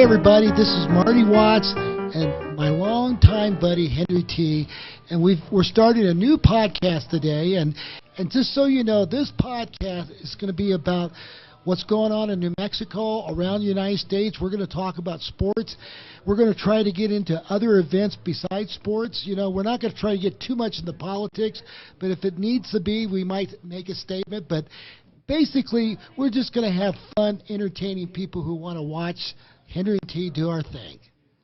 everybody, this is Marty Watts and my longtime buddy HenryT, and we're starting a new podcast today. And just so you know, this podcast is going to be about what's going on in New Mexico, around the United States. We're going to talk about sports. We're going to try to get into other events besides sports. You know, we're not going to try to get too much into politics, but if it needs to be, we might make a statement. But basically, we're just going to have fun entertaining people who want to watch HenryT do our thing.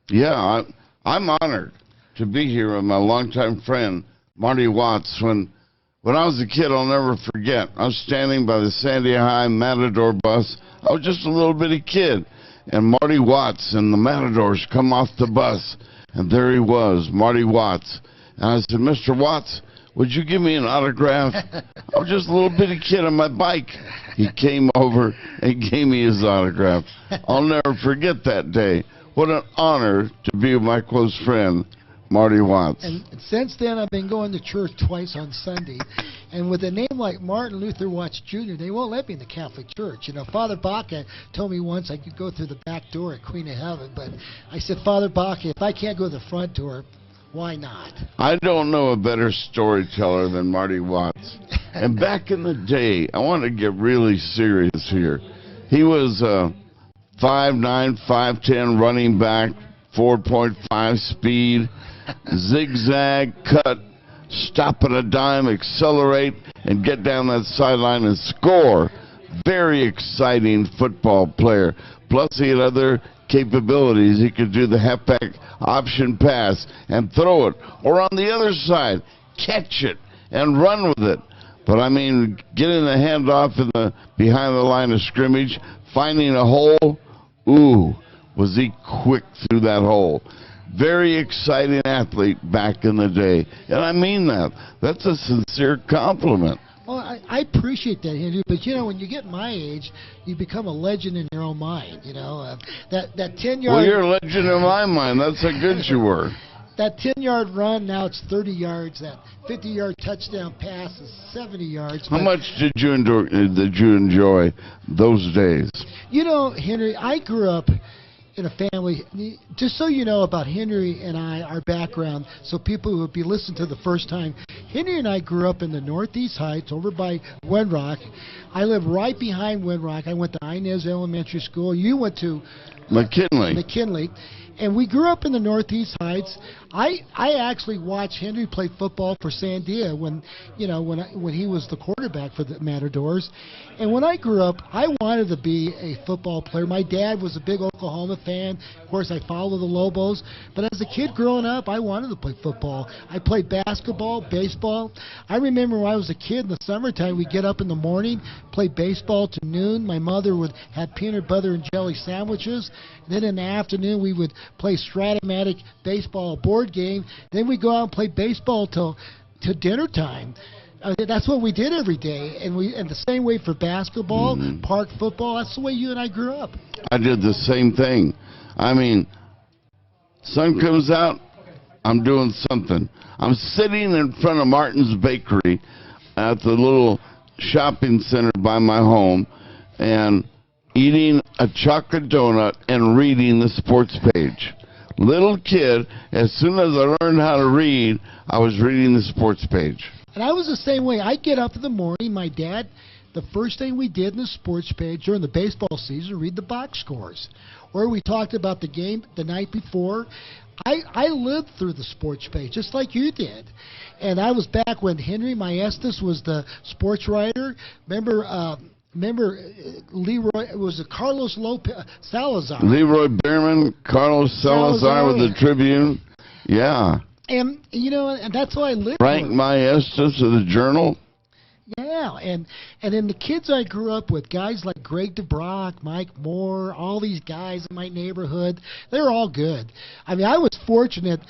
Yeah, I'm honored to be here with my longtime friend, Marty Watts. When I was a kid, I'll never forget, I was standing by the Sandia High Matador bus. I was just a little bitty kid, and Marty Watts and the Matadors come off the bus, and there he was, Marty Watts. And I said, Mr. Watts, would you give me an autograph? I was just a little bitty kid on my bike. He came over and gave me his autograph. I'll never forget that day. What an honor to be with my close friend, Marty Watts. And since then, I've been going to church twice on Sunday. And with a name like Martin Luther Watts Jr., they won't let me in the Catholic Church. You know, Father Baca told me once I could go through the back door at Queen of Heaven. But I said, Father Baca, if I can't go to the front door, why not? I don't know a better storyteller than Marty Watts. And back in the day, I want to get really serious here. He was 5'9", 5'10", running back, 4.5 speed, zigzag, cut, stop at a dime, accelerate, and get down that sideline and score. Very exciting football player. Plus, he had other capabilities. He could do the halfback option pass and throw it, or on the other side, catch it and run with it. But I mean, getting the handoff behind the line of scrimmage, finding a hole, ooh, was he quick through that hole. Very exciting athlete back in the day. And I mean that. That's a sincere compliment. Well, I appreciate that, Henry, but, you know, when you get my age, you become a legend in your own mind, you know. That 10-yard... Well, you're a legend in my mind. That's how good you were. That 10-yard run, now it's 30 yards. That 50-yard touchdown pass is 70 yards. How much did you enjoy those days? You know, Henry, I grew up in a family, just so you know about Henry and I, our background, so people who would be listening to the first time, Henry and I grew up in the Northeast Heights over by Windrock. I live right behind Windrock. I went to Inez Elementary School. You went to McKinley. And we grew up in the Northeast Heights. I actually watched Henry play football for Sandia when he was the quarterback for the Matadors. And when I grew up, I wanted to be a football player. My dad was a big Oklahoma fan. Of course, I followed the Lobos. But as a kid growing up, I wanted to play football. I played basketball, baseball. I remember when I was a kid in the summertime, we'd get up in the morning, play baseball to noon. My mother would have peanut butter and jelly sandwiches. Then in the afternoon, we would play Stratomatic baseball board game. Then we'd go out and play baseball till dinner time. That's what we did every day. And the same way for basketball, park football. That's the way you and I grew up. I did the same thing. I mean, sun comes out, I'm doing something. I'm sitting in front of Martin's Bakery at the little shopping center by my home and eating a chocolate donut and reading the sports page. Little kid, as soon as I learned how to read, I was reading the sports page. And I was the same way. I'd get up in the morning. My dad, the first thing we did in the sports page during the baseball season, read the box scores. Or we talked about the game the night before. I lived through the sports page, just like you did. And I was back when Henry Maestas was the sports writer. Remember Leroy, was it Carlos Salazar? Leroy Behrman, Carlos Salazar with the Tribune. Yeah. And, you know, and that's why I lived. Frank Maestas of the Journal. Yeah, and then the kids I grew up with, guys like Greg DeBrock, Mike Moore, all these guys in my neighborhood, they're all good. I mean, I was fortunate.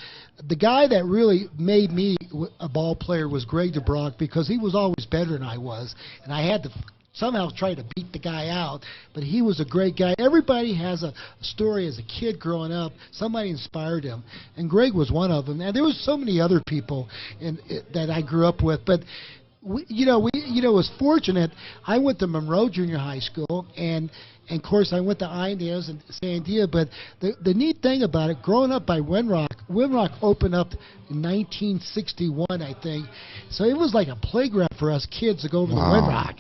The guy that really made me a ball player was Greg DeBrock because he was always better than I was, and I had to somehow try to beat the guy out, but he was a great guy. Everybody has a story as a kid growing up. Somebody inspired him, and Greg was one of them. And there was so many other people that I grew up with, but was fortunate. I went to Monroe Junior High School, and of course I went to Inez and Sandia. But the neat thing about it, growing up by Winrock opened up in 1961, I think. So it was like a playground for us kids to go over to Winrock.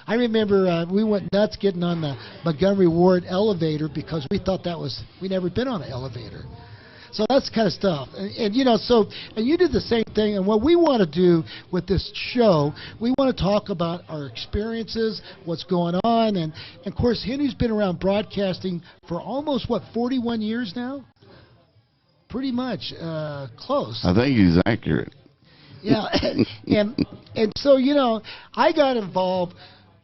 I remember we went nuts getting on the Montgomery Ward elevator because we thought we'd never been on an elevator. So that's kind of stuff. And you did the same thing. And what we want to do with this show, we want to talk about our experiences, what's going on. And of course, Henry's been around broadcasting for almost, 41 years now? Pretty much, close. I think he's accurate. Yeah. and so, I got involved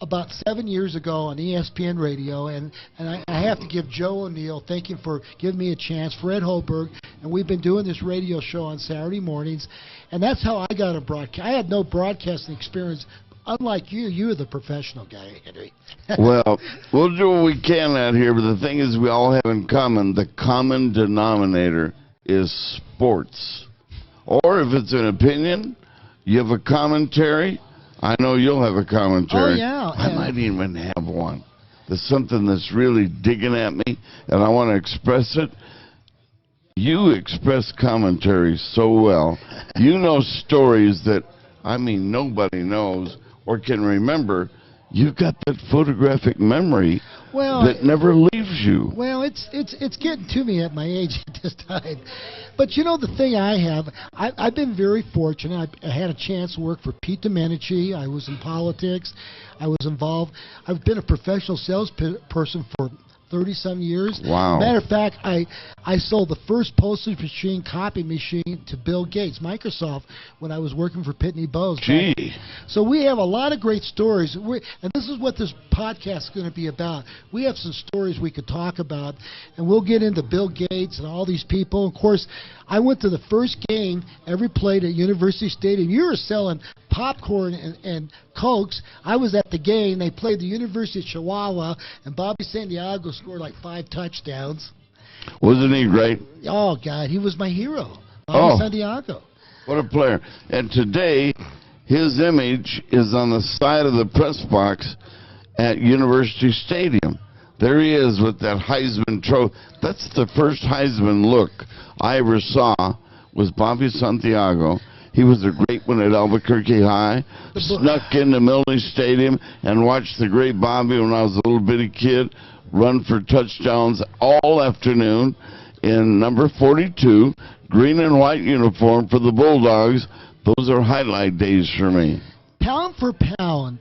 about 7 years ago on ESPN Radio, and I have to give Joe O'Neill, thank you for giving me a chance, Fred Holberg, and we've been doing this radio show on Saturday mornings, and that's how I got a broadcast. I had no broadcasting experience. Unlike you were the professional guy, Henry. Well, we'll do what we can out here, but the thing is we all have in common, the common denominator is sports. Or if it's an opinion, you have a commentary. I know you'll have a commentary. Oh, yeah. I might even have one. There's something that's really digging at me, and I want to express it. You express commentary so well. You know stories that, nobody knows or can remember. You've got that photographic memory that never leaves you. Well, it's getting to me at my age at this time. But the thing I've been very fortunate. I had a chance to work for Pete Domenici. I was in politics. I was involved. I've been a professional salesperson for 30-some years. Wow. Matter of fact, I sold the first postage machine, copy machine to Bill Gates, Microsoft, when I was working for Pitney Bowes. Gee. So we have a lot of great stories. And this is what this podcast is going to be about. We have some stories we could talk about, and we'll get into Bill Gates and all these people. Of course, I went to the first game ever played at University Stadium. You were selling popcorn and Cokes. I was at the game. They played the University of Chihuahua, and Bobby Santiago scored like 5 touchdowns. Wasn't he great? Oh, God, he was my hero, Bobby Santiago. What a player. And today, his image is on the side of the press box at University Stadium. There he is with that Heisman trophy. That's the first Heisman look I ever saw was Bobby Santiago. He was a great one at Albuquerque High. Snuck into Milne Stadium and watched the great Bobby when I was a little bitty kid run for touchdowns all afternoon in number 42, green and white uniform for the Bulldogs. Those are highlight days for me. Pound for pound,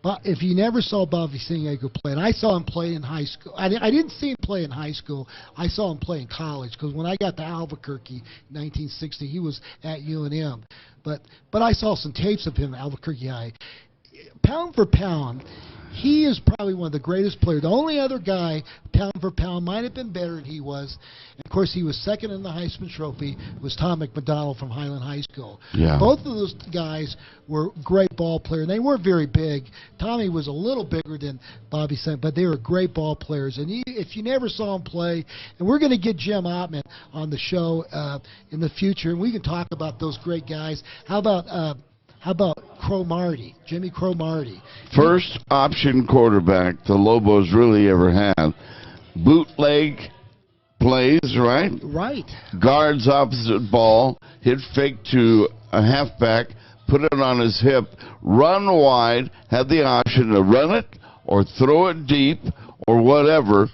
but if you never saw Bobby Santiago play, and I saw him play in high school. I didn't see him play in high school. I saw him play in college because when I got to Albuquerque in 1960, he was at UNM. But I saw some tapes of him at Albuquerque High. Pound for pound, he is probably one of the greatest players. The only other guy, pound for pound, might have been better than he was. And of course, he was second in the Heisman Trophy, was Tom McDonald from Highland High School. Yeah. Both of those guys were great ball players. They weren't very big. Tommy was a little bigger than Bobby Santiago, but they were great ball players. And if you never saw him play, and we're going to get Jim Ottman on the show in the future, and we can talk about those great guys. How about Crow Marty, Jimmy Crow Marty? First option quarterback the Lobos really ever had. Bootleg plays, right? Right. Guards opposite ball, hit fake to a halfback, put it on his hip, run wide, had the option to run it or throw it deep or whatever.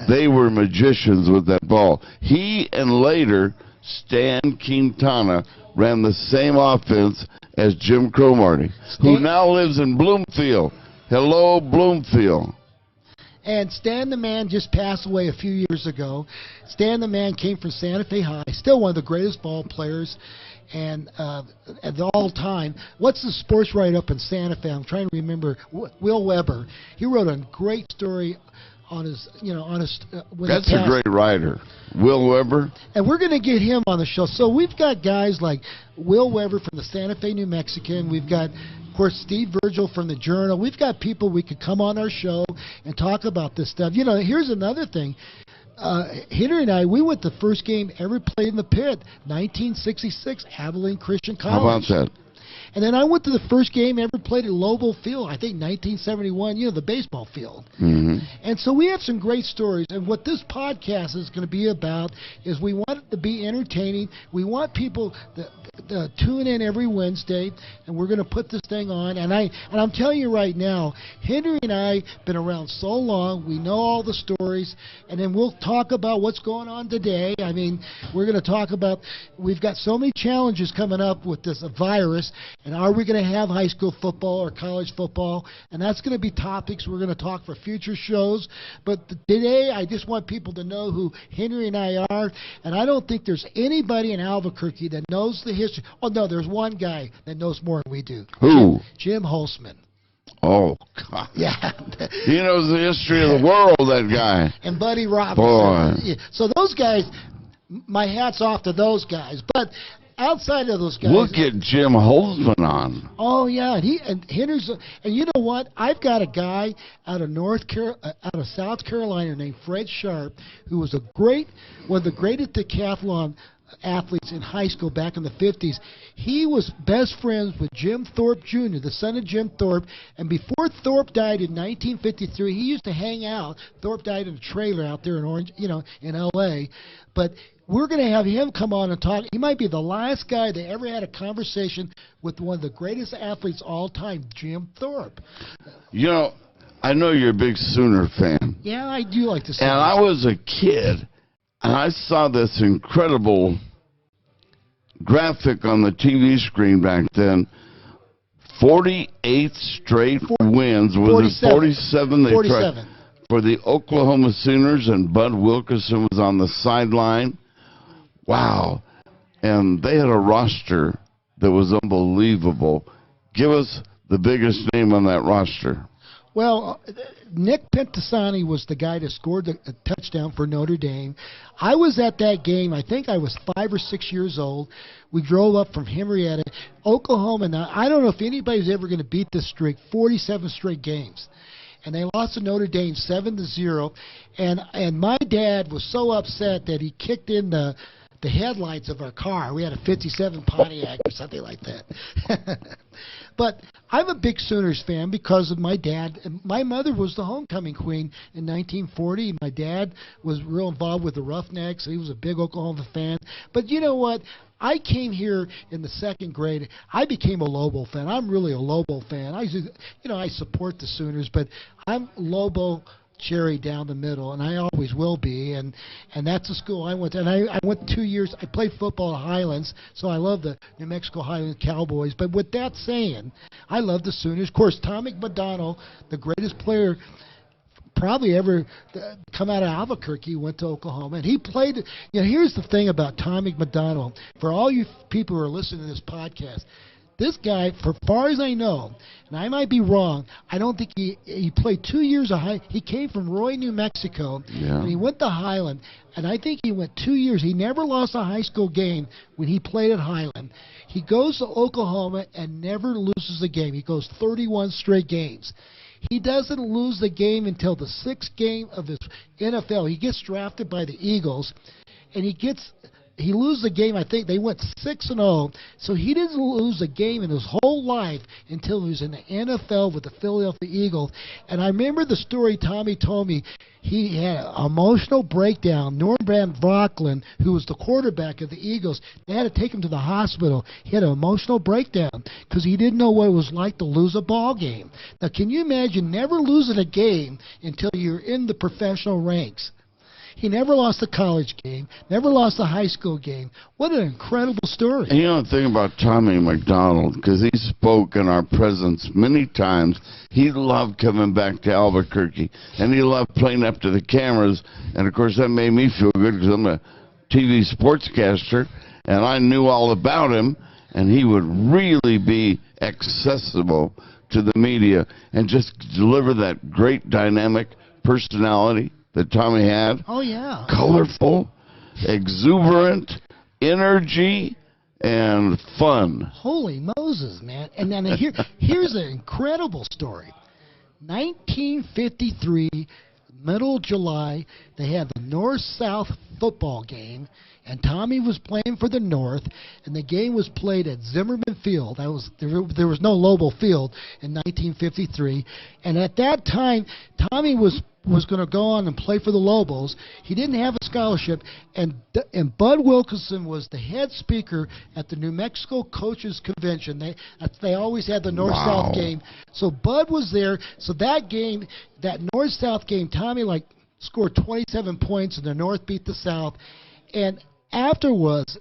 They were magicians with that ball. He and later Stan Quintana ran the same offense as Jim Crow Marty, who now lives in Bloomfield. Hello, Bloomfield. And Stan the Man just passed away a few years ago. Stan the Man came from Santa Fe High, still one of the greatest ball players and at all time. What's the sports write-up in Santa Fe? I'm trying to remember. Will Weber. He wrote a great story on his, when that's a great writer, Will Weber. And we're going to get him on the show. So we've got guys like Will Weber from the Santa Fe New Mexican. We've got, of course, Steve Virgil from the Journal. We've got people we could come on our show and talk about this stuff. Here's another thing. Henry and I, we went the first game ever played in the pit, 1966, Abilene Christian College. How about that? And then I went to the first game ever played at Lowell Field, I think 1971, the baseball field. Mm-hmm. And so we have some great stories. And what this podcast is going to be about is we want it to be entertaining. We want people to tune in every Wednesday, and we're going to put this thing on. And I'm telling you right now, Henry and I been around so long. We know all the stories, and then we'll talk about what's going on today. I mean, we're going to talk about, we've got so many challenges coming up with this virus, and are we going to have high school football or college football? And that's going to be topics we're going to talk for future shows. But today, I just want people to know who Henry and I are, and I don't think there's anybody in Albuquerque that knows the history. Oh, no, there's one guy that knows more than we do. Who? Jim Holzman. Oh, God. Yeah. He knows the history of the world, that guy. And Buddy Robinson. Boy. Yeah. So those guys, my hat's off to those guys. But outside of those guys, we'll get Jim Holzman on. Oh yeah, and Henry's, and you know what? I've got a guy out of South Carolina named Fred Sharp, who was one of the greatest decathlon athletes in high school back in the 50s. He was best friends with Jim Thorpe Jr., the son of Jim Thorpe, and before Thorpe died in 1953, he used to hang out. Thorpe died in a trailer out there in Orange, in L.A., but we're going to have him come on and talk. He might be the last guy that ever had a conversation with one of the greatest athletes of all time, Jim Thorpe. I know you're a big Sooner fan. Yeah, I do like to see. And I was a kid, and I saw this incredible graphic on the TV screen back then. 48 straight wins. Was it 47? 47. For the Oklahoma Sooners, and Bud Wilkerson was on the sideline. Wow. And they had a roster that was unbelievable. Give us the biggest name on that roster. Well, Nick Pentasani was the guy that scored the touchdown for Notre Dame. I was at that game. I think I was 5 or 6 years old. We drove up from Henrietta, Oklahoma. Now, I don't know if anybody's ever going to beat this streak, 47 straight games. And they lost to Notre Dame 7-0. And my dad was so upset that he kicked in the headlights of our car. We had a 57 Pontiac or something like that. But I'm a big Sooners fan because of my dad. My mother was the homecoming queen in 1940. My dad was real involved with the Roughnecks. He was a big Oklahoma fan. But you know what? I came here in the second grade. I became a Lobo fan. I'm really a Lobo fan. I support the Sooners, but I'm Lobo cherry down the middle, and I always will be, and that's the school I went to. And I went 2 years. I played football at Highlands, so I love the New Mexico Highlands Cowboys. But with that saying, I love the Sooners. Of course, Tommy McDonald, the greatest player probably ever come out of Albuquerque, went to Oklahoma, and he played. Here's the thing about Tommy McDonald. For all you people who are listening to this podcast, this guy, for far as I know, and I might be wrong, I don't think he played 2 years of high. He came from Roy, New Mexico, and he went to Highland, and I think he went 2 years. He never lost a high school game when he played at Highland. He goes to Oklahoma and never loses a game. He goes 31 straight games. He doesn't lose the game until the 6th game of his NFL. He gets drafted by the Eagles, and he loses the game. I think they went 6-0, so he didn't lose a game in his whole life until he was in the NFL with the Philadelphia Eagles. And I remember the story Tommy told me. He had an emotional breakdown. Norm Van Vaughtlin, who was the quarterback of the Eagles, they had to take him to the hospital. He had an emotional breakdown because he didn't know what it was like to lose a ball game. Now, can you imagine never losing a game until you're in the professional ranks? He never lost a college game, never lost a high school game. What an incredible story. And the thing about Tommy McDonald, because he spoke in our presence many times, he loved coming back to Albuquerque, and he loved playing up to the cameras. And, of course, that made me feel good because I'm a TV sportscaster, and I knew all about him, and he would really be accessible to the media and just deliver that great dynamic personality that Tommy had. Oh, yeah. Colorful, exuberant, energy, and fun. Holy Moses, man. And then here's an incredible story. 1953, middle of July, they had the North-South football game, and Tommy was playing for the North, and the game was played at Zimmerman Field. There was no Lobel Field in 1953, and at that time, Tommy was going to go on and play for the Lobos. He didn't have a scholarship, and Bud Wilkinson was the head speaker at the New Mexico Coaches Convention. They always had the North-South game, so Bud was there. So that game, that North-South game, Tommy scored 27 points, and the North beat the South, and afterwards,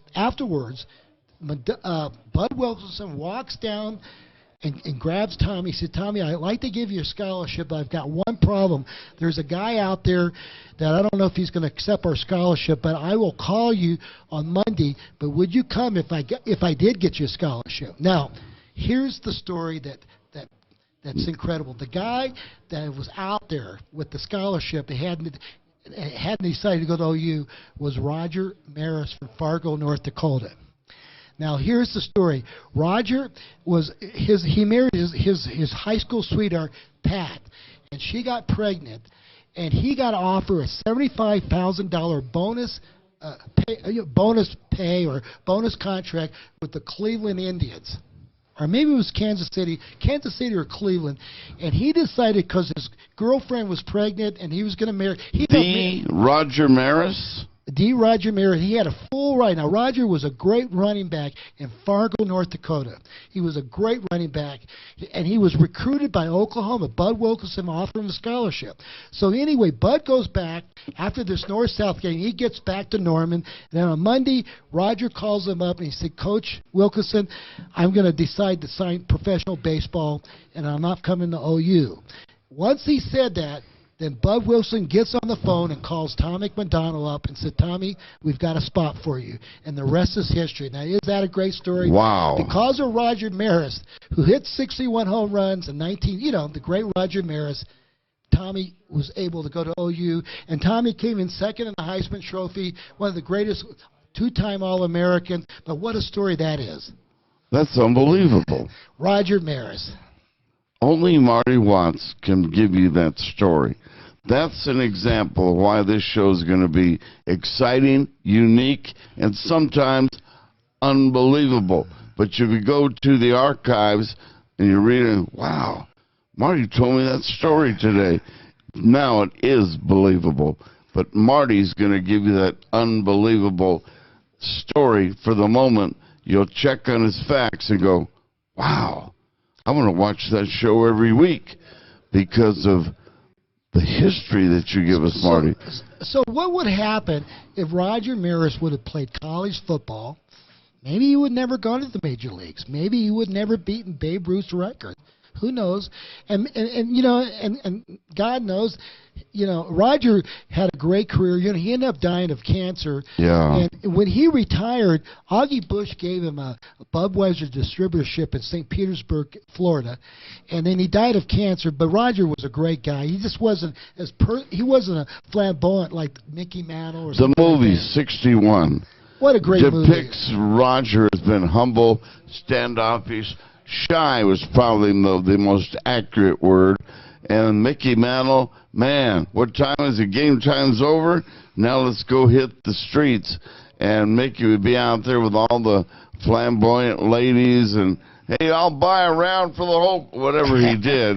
Bud Wilkinson walks down and grabs Tommy. He said, "Tommy, I'd like to give you a scholarship, but I've got one problem. There's a guy out there that I don't know if he's going to accept our scholarship, but I will call you on Monday. But would you come if I did get you a scholarship?" Now, here's the story that's incredible. The guy that was out there with the scholarship that hadn't decided to go to OU was Roger Maris from Fargo, North Dakota. Now here's the story. Roger he married his high school sweetheart Pat, and she got pregnant, and he got offered a $75,000 bonus pay or bonus contract with the Cleveland Indians. Or maybe it was Kansas City or Cleveland, and he decided because his girlfriend was pregnant and he was going to marry. Roger Maris? Roger Maris. He had a full ride. Now, Roger was a great running back in Fargo, North Dakota. He was a great running back, and he was recruited by Oklahoma. Bud Wilkinson offered him a scholarship. So anyway, Bud goes back after this North-South game. He gets back to Norman. And then on Monday, Roger calls him up, and he said, "Coach Wilkinson, I'm going to decide to sign professional baseball, and I'm not coming to OU." Once he said that, then Bud Wilson gets on the phone and calls Tommy McDonald up and said, "Tommy, we've got a spot for you." And the rest is history. Now, is that a great story? Wow. Because of Roger Maris, who hit 61 home runs in the great Roger Maris, Tommy was able to go to OU. And Tommy came in second in the Heisman Trophy, one of the greatest two-time All-Americans. But what a story that is. That's unbelievable. Roger Maris. Only Marty Watts can give you that story. That's an example of why this show is going to be exciting, unique, and sometimes unbelievable. But if you go to the archives and you read it, wow, Marty told me that story today. Now it is believable. But Marty's going to give you that unbelievable story. For the moment, you'll check on his facts and go, wow, I want to watch that show every week because of the history that you give us, Marty. So what would happen if Roger Maris would have played college football? Maybe he would never gone to the major leagues. Maybe he would never beaten Babe Ruth's record. Who knows? And God knows, Roger had a great career. He ended up dying of cancer. Yeah. And when he retired, Augie Bush gave him a Budweiser distributorship in St. Petersburg, Florida, and then he died of cancer. But Roger was a great guy. He just wasn't he wasn't a flamboyant like Mickey Mantle or something. The movie like that. 61. What a great movie. Depicts Roger as being humble, standoffish. Shy was probably the most accurate word. And Mickey Mantle, man, what time is it? Game time's over. Now let's go hit the streets. And Mickey would be out there with all the flamboyant ladies and, hey, I'll buy a round for the whole, whatever he did.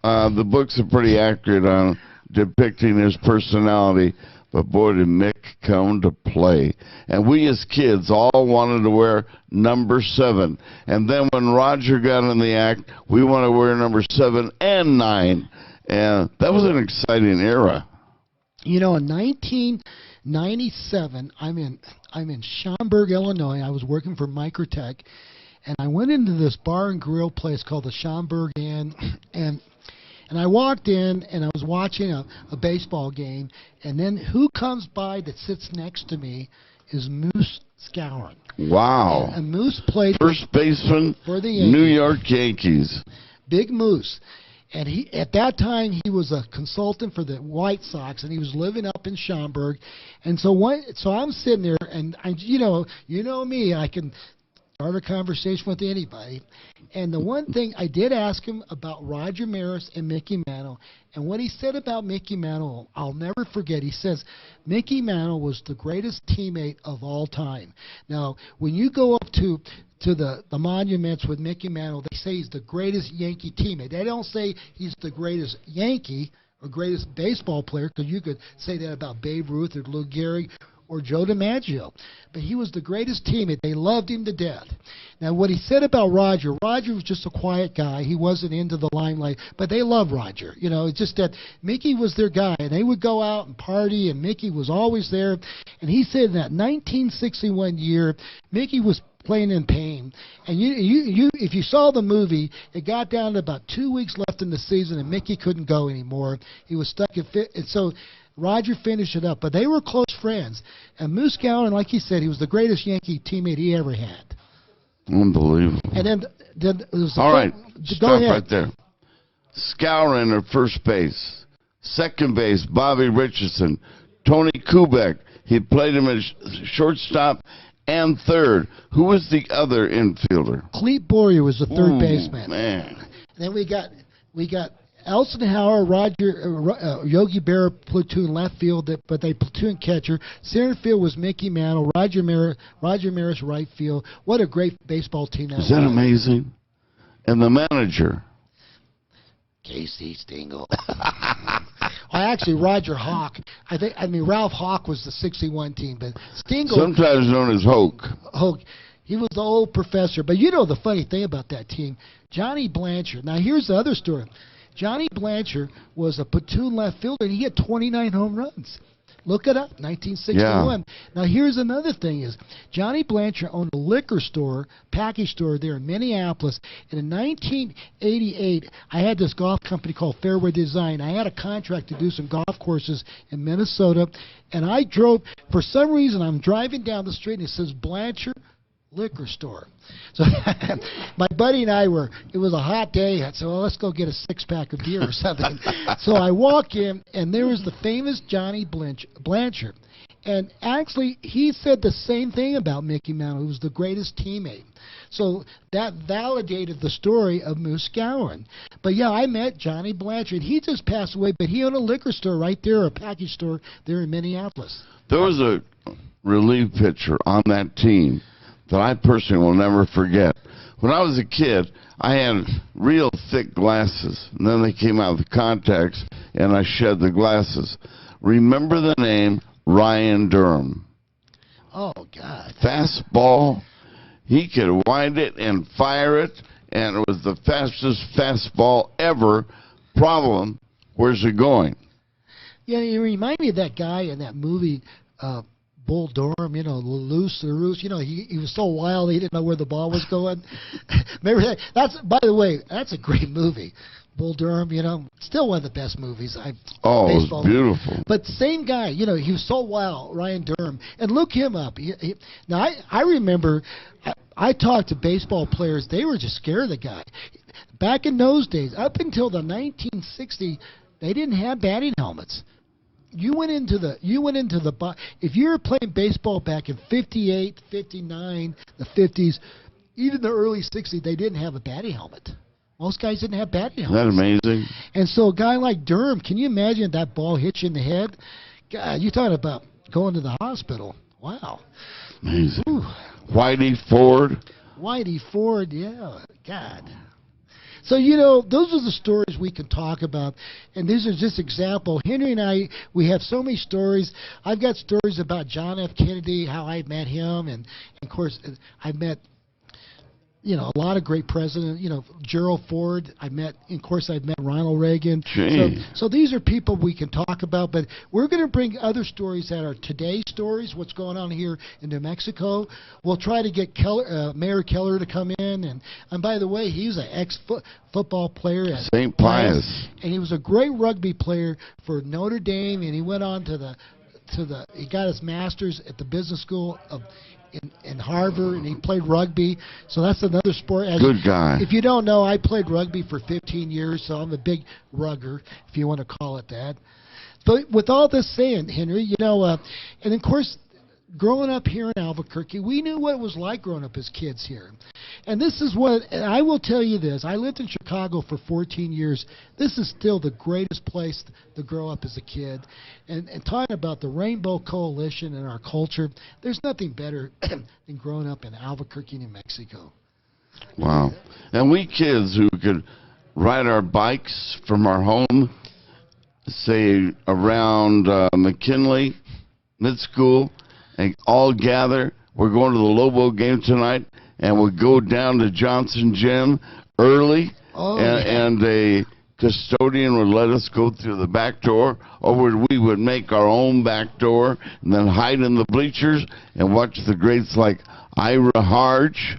The books are pretty accurate on depicting his personality. But boy, did Mick come to play. And we as kids all wanted to wear number 7. And then when Roger got in the act, we wanted to wear number 7 and 9. And that was an exciting era. In 1997, I'm in Schaumburg, Illinois. I was working for Microtech. And I went into this bar and grill place called the Schaumburg Inn. And I walked in, and I was watching a baseball game, and then who comes by that sits next to me is Moose Skowron. Wow. And Moose played first baseman for the Yankees. New York Yankees. Big Moose. And at that time, he was a consultant for the White Sox, and he was living up in Schaumburg. And so I'm sitting there, and you know me, I can start a conversation with anybody. And the one thing I did ask him about Roger Maris and Mickey Mantle, and what he said about Mickey Mantle, I'll never forget. He says Mickey Mantle was the greatest teammate of all time. Now, when you go up to the monuments with Mickey Mantle, they say he's the greatest Yankee teammate. They don't say he's the greatest Yankee or greatest baseball player, because you could say that about Babe Ruth or Lou Gehrig or Joe DiMaggio. But he was the greatest teammate. They loved him to death. Now, what he said about Roger was just a quiet guy. He wasn't into the limelight, but they loved Roger. You know, it's just that Mickey was their guy, and they would go out and party, and Mickey was always there. And he said in that 1961 year, Mickey was playing in pain. And you, if you saw the movie, it got down to about 2 weeks left in the season, and Mickey couldn't go anymore. He was stuck at fit, and so Roger finished it up. But they were close friends. And Moose Gowan, like he said, he was the greatest Yankee teammate he ever had. Unbelievable. And then it was all right, go stop ahead. right there. Skowron at first base, second base Bobby Richardson, Tony Kubek. He played him as shortstop and third. Who was the other infielder? Clete Boyer was the third baseman. Man. And then we got Eisenhower, Yogi Berra platoon left field, but they platoon catcher. Center field was Mickey Mantle, Roger Maris right field. What a great baseball team that was. Is that amazing? And the manager? Casey Stengel. Actually, Roger Hawk. Ralph Hawk was the 61 team, but Stengel, sometimes known as Hoke. Hoke. He was the old professor. But you know the funny thing about that team, Johnny Blanchard. Now, here's the other story. Johnny Blanchard was a platoon left fielder, and he had 29 home runs. Look it up, 1961. Yeah. Now, here's another thing is Johnny Blanchard owned a liquor store, package store there in Minneapolis. And in 1988, I had this golf company called Fairway Design. I had a contract to do some golf courses in Minnesota. And I drove, for some reason, I'm driving down the street, and it says Blanchard Liquor Store. So my buddy and I it was a hot day. I said, well, let's go get a six-pack of beer or something. So I walk in, and there was the famous Johnny Blanchard. And actually, he said the same thing about Mickey Mantle, who was the greatest teammate. So that validated the story of Moose Gowan. But, yeah, I met Johnny Blanchard. He just passed away, but he owned a liquor store right there, a package store there in Minneapolis. There was a relief pitcher on that team that I personally will never forget. When I was a kid, I had real thick glasses, and then they came out with contacts, and I shed the glasses. Remember the name Ryan Durham? Oh, God. Fastball. He could wind it and fire it, and it was the fastest fastball ever. Problem, where's it going? Yeah, you remind me of that guy in that movie, Bull Durham, you know, Loose, you know, he was so wild he didn't know where the ball was going. Remember that? That's, by the way, that's a great movie. Bull Durham, you know, still one of the best movies. It was beautiful. But same guy, you know, he was so wild, Ryan Durham. And look him up. Now, I remember I talked to baseball players. They were just scared of the guy. Back in those days, up until the 1960s, they didn't have batting helmets. You went into the if you were playing baseball back in 58, 59, the 50s, even the early 60s, they didn't have a batting helmet. Most guys didn't have batting helmets. Isn't that amazing? And so a guy like Durham, can you imagine that ball hits you in the head? God, you're talking about going to the hospital. Wow. Amazing. Ooh. Whitey Ford, yeah. God. So, you know, those are the stories we can talk about, and these are just examples. Henry and I, we have so many stories. I've got stories about John F. Kennedy, how I met him, and of course, I met, you know, a lot of great presidents. You know, Gerald Ford, I've met Ronald Reagan. So these are people we can talk about, but we're going to bring other stories that are today's stories, what's going on here in New Mexico. We'll try to get Mayor Keller to come in, and by the way, he was an ex-football player at St. Pius, and he was a great rugby player for Notre Dame, and he went on he got his master's at the business school in Harvard, and he played rugby. So that's another sport. Good guy. If you don't know, I played rugby for 15 years, so I'm a big rugger, if you want to call it that. But with all this saying, Henry, you know, and of course, growing up here in Albuquerque, we knew what it was like growing up as kids here. And this is what, and I will tell you this, I lived in Chicago for 14 years. This is still the greatest place to grow up as a kid. And talking about the Rainbow Coalition and our culture, there's nothing better than growing up in Albuquerque, New Mexico. Wow. And we kids who could ride our bikes from our home, say around McKinley, mid-school, and all gather. We're going to the Lobo game tonight, and we'll go down to Johnson Gym early, and a custodian would let us go through the back door, or we would make our own back door and then hide in the bleachers and watch the greats like Ira Harge.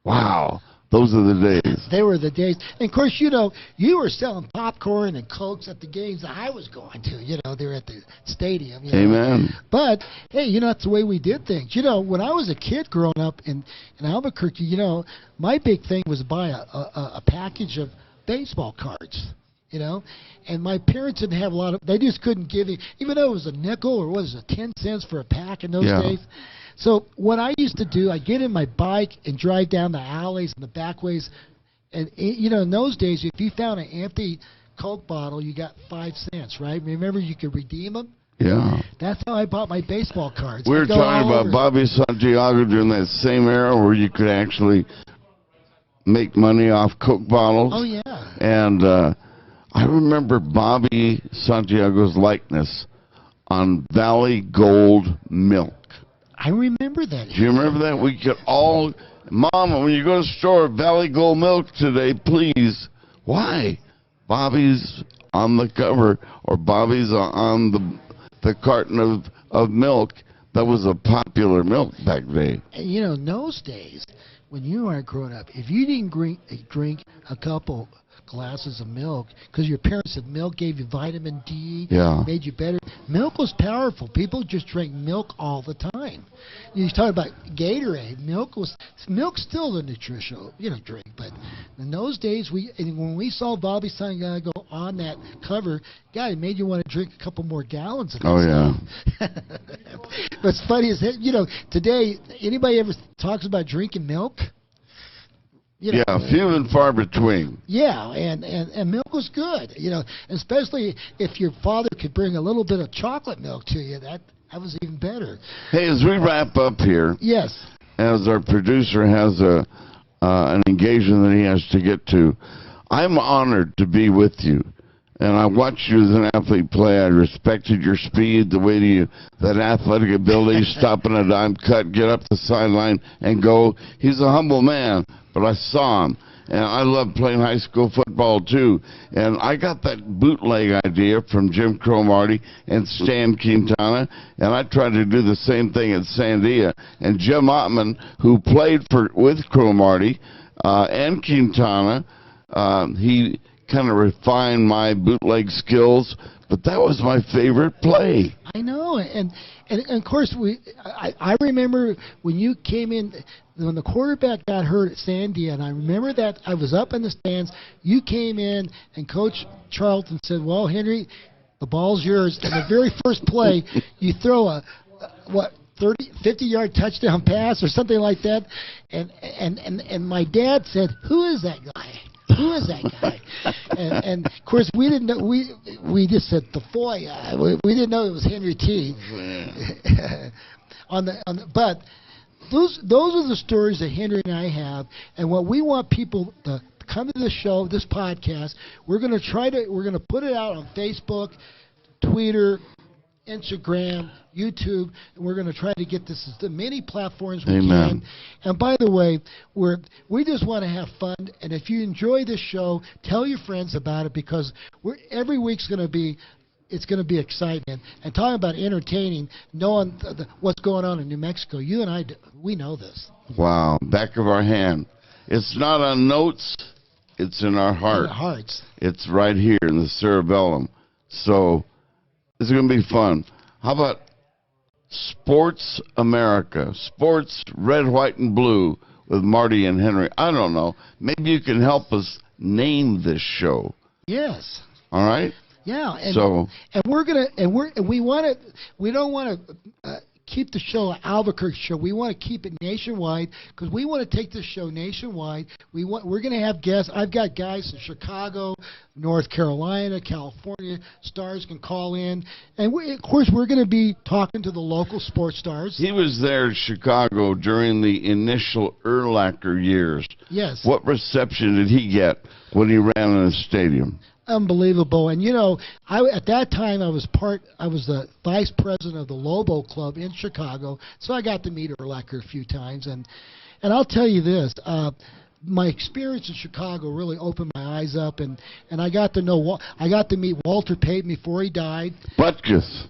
Wow. Those are the days. They were the days. And, of course, you know, you were selling popcorn and Cokes at the games that I was going to. You know, they were at the stadium. You know? Amen. But, hey, you know, that's the way we did things. You know, when I was a kid growing up in Albuquerque, you know, my big thing was buy a package of baseball cards. You know, and my parents didn't have a lot of, they just couldn't give me, even though it was a nickel or was it 10 cents for a pack in those days. So what I used to do, I'd get in my bike and drive down the alleys and the back ways. And, you know, in those days, if you found an empty Coke bottle, you got 5 cents, right? Remember, you could redeem them? Yeah. That's how I bought my baseball cards. We were talking about Bobby Santiago during that same era where you could actually make money off Coke bottles. Oh, yeah. And I remember Bobby Santiago's likeness on Valley Gold milk. I remember that. Do you remember that? We could all, Mom, when you go to the store, Valley Gold milk today, please. Why? Bobby's on the cover, or Bobby's on the carton of milk. That was a popular milk back then. And, you know, in those days, when you were growing up, if you didn't drink a couple glasses of milk, because your parents said milk gave you vitamin D, made you better. Milk was powerful. People just drank milk all the time. You talk about Gatorade. Milk's still a nutritional, you know, drink. But in those days, when we saw Bobby Santiago on that cover, God, it made you want to drink a couple more gallons of it. Oh yeah. What's funny is that, you know, today anybody ever talks about drinking milk? You know, yeah, few and far between. Yeah, and milk was good, you know, especially if your father could bring a little bit of chocolate milk to you. That was even better. Hey, as we wrap up here, yes, as our producer has an engagement that he has to get to, I'm honored to be with you. And I watched you as an athlete play. I respected your speed, the way that athletic ability, stop in a dime cut, get up the sideline, and go. He's a humble man, but I saw him. And I love playing high school football, too. And I got that bootleg idea from Jim Crow Marty and Stan Quintana, and I tried to do the same thing at Sandia. And Jim Ottman, who played with Crow Marty and Quintana, he kind of refined my bootleg skills, but that was my favorite play. I know, and of course I remember when you came in, when the quarterback got hurt at Sandia, and I remember that I was up in the stands. You came in, and Coach Charlton said, "Well, Henry, the ball's yours." And the very first play, you throw a 50-yard touchdown pass or something like that, and my dad said, "Who is that guy? Who is that guy?" and of course we didn't know. We just said Tafoya. We didn't know it was HenryT. But those are the stories that Henry and I have, and what we want people to come to the show, this podcast. We're going to put it out on Facebook, Twitter, Instagram, YouTube, and we're going to try to get this as many platforms we can. And by the way, we just want to have fun. And if you enjoy this show, tell your friends about it, because every week's going to be. It's going to be exciting. And talking about entertaining, knowing what's going on in New Mexico, you and I, we know this. Wow, back of our hand. It's not on notes. It's in our heart. In our hearts. It's right here in the cerebellum. So it's going to be fun. How about Sports America? Sports Red, White, and Blue with Marty and Henry. I don't know. Maybe you can help us name this show. Yes. All right? Yeah, we don't want to keep the show an Albuquerque show. We want to keep it nationwide because we want to take this show nationwide. We're going to have guests. I've got guys in Chicago, North Carolina, California. Stars can call in. And, of course, we're going to be talking to the local sports stars. He was there in Chicago during the initial Urlacher years. Yes. What reception did he get when he ran in the stadium? Unbelievable. And, at that time I was the vice president of the Lobo Club in Chicago, so I got to meet Urlacher a few times. And I'll tell you this, my experience in Chicago really opened my eyes up, and I got to meet Walter Payton before he died. Butkus.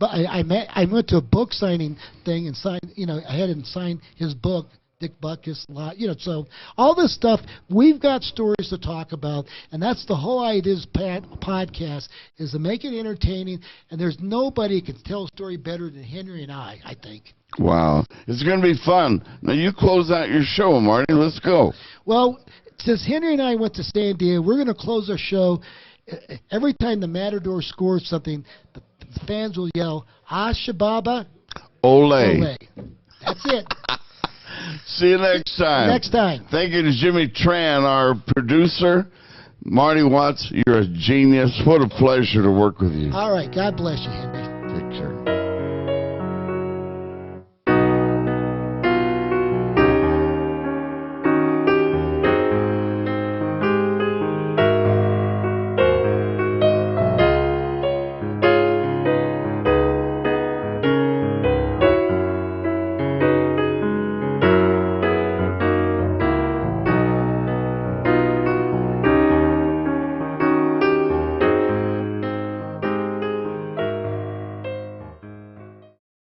I went to a book signing thing and signed, I had him sign his book. Dick Butkus, so all this stuff, we've got stories to talk about, and that's the whole idea of this podcast, is to make it entertaining, and there's nobody can tell a story better than Henry and I think. Wow. It's going to be fun. Now, you close out your show, Marty. Let's go. Well, since Henry and I went to Sandia, we're going to close our show. Every time the Matador scores something, the fans will yell, "Ah, Shababa, Ole." Ole." That's it. See you next time. Next time. Thank you to Jimmy Tran, our producer. Marty Watts, you're a genius. What a pleasure to work with you. All right. God bless you, Henry. Take care.